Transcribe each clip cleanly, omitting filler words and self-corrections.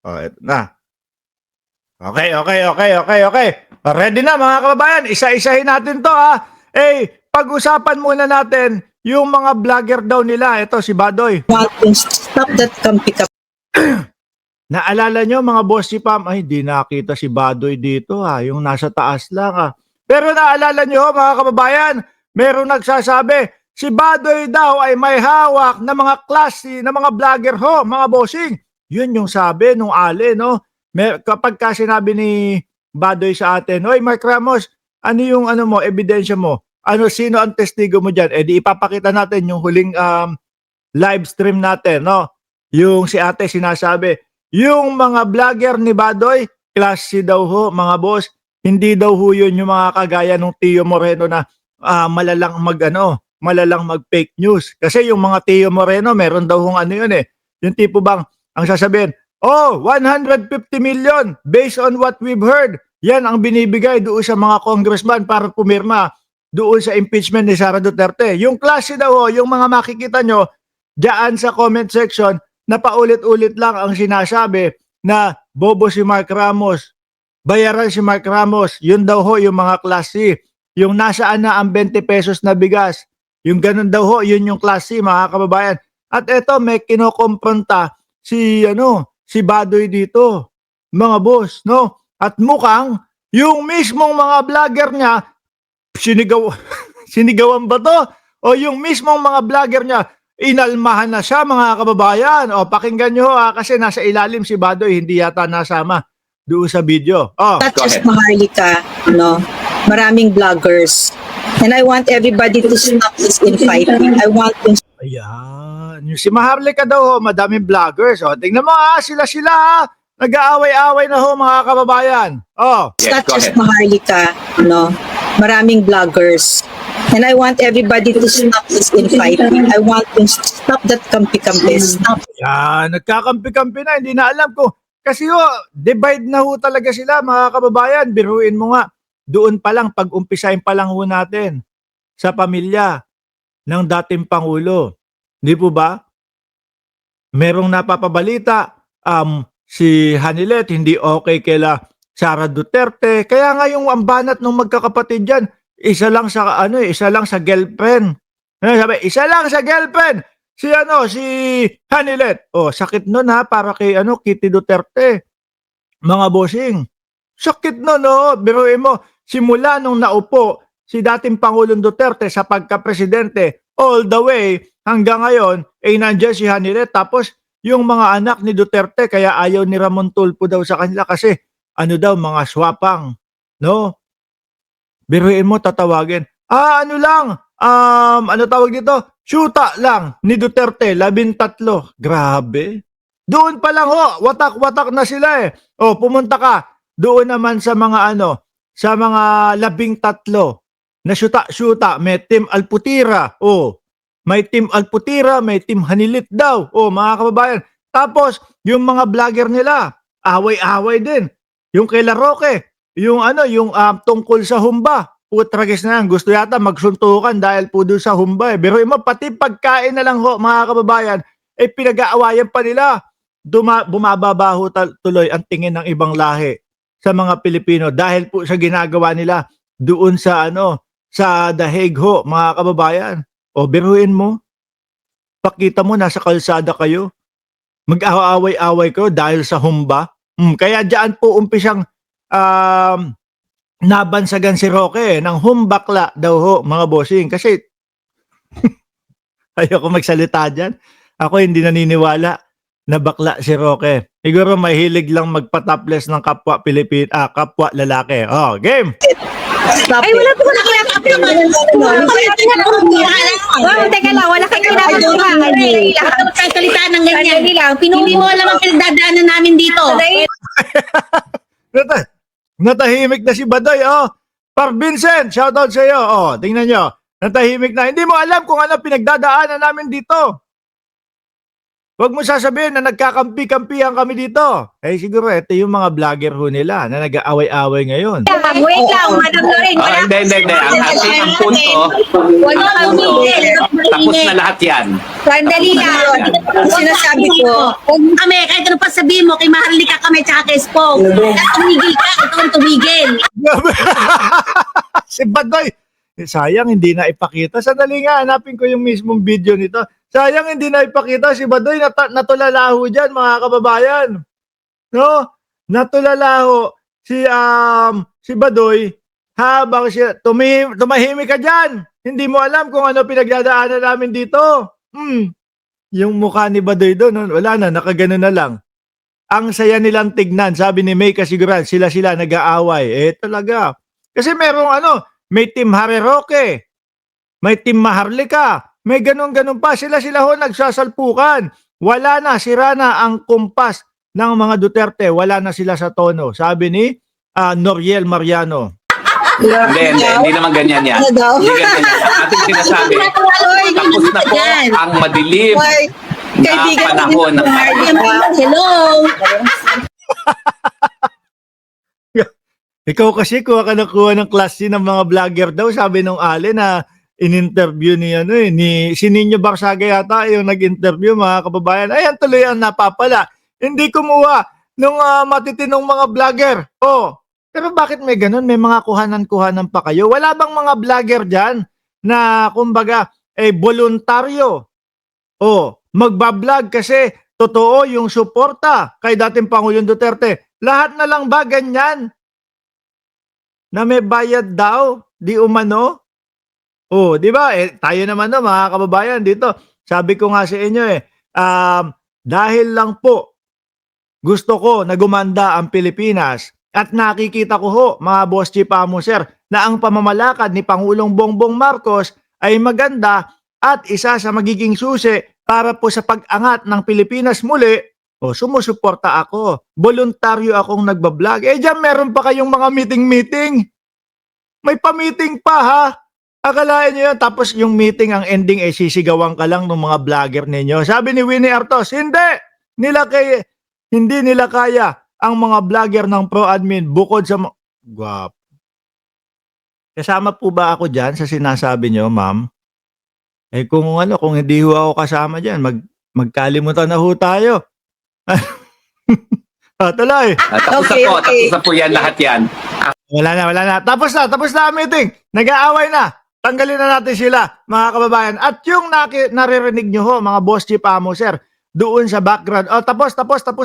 Oh, eto na. Okay. Ready na mga kababayan, isa-isahin natin to ha. Pag-usapan muna natin yung mga vlogger daw nila. Ito si Badoy. Want to stop that kampi-kampi. Naalala nyo mga boss si Pam, ay di nakita si Badoy dito ha, yung nasa taas lang ha. Pero naalala nyo mga kababayan, merong nagsasabi, si Badoy daw ay may hawak na mga klase, na mga vlogger ho, mga bossing. Yun yung sabi nung Ale, no? Kapag ka sinabi ni Badoy sa atin, oy Mark Ramos, ano yung ebidensya mo? Sino ang testigo mo dyan? Di ipapakita natin yung huling live stream natin, no? Yung si ate sinasabi, yung mga vlogger ni Badoy, klase daw ho, mga boss, hindi daw ho yun yung mga kagaya ng Tio Moreno na malalang mag-fake news. Kasi yung mga Tio Moreno, meron daw hong yun eh. Yung tipo bang, ang sasabihin, 150 million based on what we've heard. Yan ang binibigay doon sa mga congressman para pumirma doon sa impeachment ni Sara Duterte. Yung klase daw ho, yung mga makikita nyo, diyan sa comment section, na paulit-ulit lang ang sinasabi na bobo si Mark Ramos, bayaran si Mark Ramos, yun daw ho yung mga klase. Yung nasaan na ang 20 pesos na bigas, yung ganun daw ho, yun yung klase mga kababayan. At eto may kinokompronta si Badoy dito, mga boss, no? At mukhang yung mismong mga vlogger niya, sinigawan ba to? O yung mismong mga vlogger niya, inalmahan na siya mga kababayan. O pakinggan nyo kasi nasa ilalim si Badoy, hindi yata nasama doon sa video. Not just Maharlika, maraming vloggers. And I want everybody to stop this infighting. I want to... Ayan. Yung si Maharlika daw, madaming vloggers. O, tingnan mo sila nag-aaway-aaway na ho mga kababayan. It's not just Maharlika, maraming vloggers. And I want everybody to stop this infighting. I want to stop that kampi-kampi. Stop. Yan, nagkakampi-kampi na. Hindi na alam ko. Kasi divide na ho talaga sila mga kababayan. Biruin mo nga. Doon pa lang, pag-umpisahin pa lang ho natin sa pamilya ng dating Pangulo. Di po ba? Merong napapabalita, si Hanilet hindi okay kaila Sara Duterte. Kaya nga yung ambanat ng magkakapatid dyan, isa lang sa girlfriend. Sabi, isa lang sa girlfriend. Si Hanilet. Sakit nun para kay Kitty Duterte. Mga bossing. Sakit nun, biruin mo. Simula nung naupo si dating Pangulong Duterte sa pagka-presidente, all the way hanggang ngayon, nandiyan si Hanilet. Tapos, yung mga anak ni Duterte, kaya ayaw ni Ramon Tulfo daw sa kanila kasi, mga swapang, no? Biruin mo, tatawagin. Tawag dito? Syuta lang ni Duterte, 13. Grabe. Doon pa lang watak-watak na sila eh. Pumunta ka. Doon naman sa mga sa mga 13 na syuta, may Team Alputira. May Team Alputira, may Team Hanilit daw. Mga kababayan. Tapos, yung mga vlogger nila, away-away din. Yung kay Laroque, yung tungkol sa humba. Putragis na yan. Gusto yata magsuntukan dahil po doon sa humba eh. Pero pati pagkain na lang mga kababayan, pinag-aawayan pa nila. Bumababaho tuloy ang tingin ng ibang lahi sa mga Pilipino dahil po sa ginagawa nila doon sa sa The Hague mga kababayan. Biruin mo. Pakita mo nasa kalsada kayo. Mag-aaway-away kayo dahil sa humba. Kaya diyan po umpisang nabansagan si Roque ng humbakla daw mga bossing. Kasi ayoko magsalita dyan. Ako hindi naniniwala na bakla si Roque. Siguro mahilig lang magpa-topless ng kapwa kapwa lalaki. Game! Stop Ay, wala po na kaya kapyo man. Teka lang, wala kang kinakasuhan. Lahat ng magkakalitaan ng ganyan. Hindi mo alam ang pinagdadaanan namin dito. Natahimik na si Badoy. Par Vincent, shoutout sa iyo. Tingnan nyo. Natahimik na. Hindi mo alam kung ano pinagdadaanan namin dito. Huwag mo sasabihin na nagkakampi-kampihan kami dito. Siguro ito yung mga vlogger ho nila na nag-aaway-aaway ngayon. Wait lang, Madam Lorraine. Hindi. Ang punto, Wala kang Tapos na lahat yan. Sandali lang. Ang sinasabi ko, Kami, kahit ano pa sabihin mo, kay Maharlika kami, tsaka kay Spong. Tumigil ka, ikaw ang tumigil. Si Badoy. Sayang hindi na ipakita. Sandali nga, hanapin ko yung mismong video nito. Sayang hindi na ipakita si Badoy. Natulalaho dyan, mga kababayan. No? Natulalaho si Badoy habang siya tumahimik ka dyan. Hindi mo alam kung ano pinagdadaanan namin dito. Yung mukha ni Badoy doon, wala na, nakagano na lang. Ang saya nilang tignan, sabi ni May Kasiguran, sila nag-aaway. Talaga. Kasi may Team Hareroque, may Team Maharlika, may ganun-ganun pa. Sila ho nagsasalpukan. Wala na, sira na ang kumpas ng mga Duterte. Wala na sila sa tono. Sabi ni Noriel Mariano. Hindi naman ganyan yan. Ano daw? Hindi ganyan yan. Ang ating sinasabi, tapos na po ang madilim Why? na Kaibigan ko panahon din ng Maharlika. Hello. Ikaw kasi kuha ka ng klase ng mga vlogger daw. Sabi nung Ale na in-interview ni si Nino Barsaga yata yung nag-interview, mga kababayan. Ayan tuloy ang napapala. Hindi kumuha nung matitinong mga vlogger. Pero bakit may ganun? May mga kuhanan-kuhanan pa kayo. Wala bang mga vlogger dyan na kumbaga voluntaryo? Magbablog kasi totoo yung suporta kay dating Pangulong Duterte. Lahat na lang ba ganyan? Na may bayad daw? Di umano? Di ba? Tayo naman mga kababayan dito. Sabi ko nga sa inyo dahil lang po gusto ko na gumanda ang Pilipinas at nakikita ko ho, mga Boss Chief Amo Sir, na ang pamamalakad ni Pangulong Bongbong Marcos ay maganda at isa sa magiging susi para po sa pag-angat ng Pilipinas muli, sumusuporta ako. Voluntaryo akong nagbablog. Diyan meron pa kayong mga meeting-meeting. May pa-meeting pa ha. Akalain nyo yun. Tapos yung meeting, ang ending sisigawan ka lang ng mga vlogger ninyo. Sabi ni Winnie Artos, hindi nila kaya ang mga vlogger ng pro-admin bukod sa... Guwap. Kasama po ba ako dyan sa sinasabi nyo, ma'am? Kung hindi ho ako kasama dyan, magkalimutan na ho tayo. Tuloy. Tapos na po yan lahat yan. Wala na. Tapos na ang meeting. Nag-aaway na. Tanggalin na natin sila, mga kababayan. At yung naririnig nyo ho, mga Boss Chief Amo Sir, doon sa background. Tapos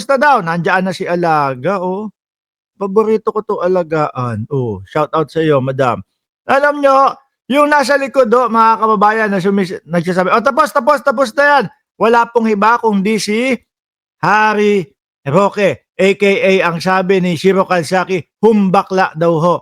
na daw. Nandiyan na si Alaga, Paborito ko to alagaan. Shout out sa iyo, madam. Alam nyo, yung nasa likod mga kababayan na nagsasabi, tapos na yan. Wala pong iba kundi si Harry Roque, a.k.a. ang sabi ni Shiro Kalsaki, humbakla daw ho.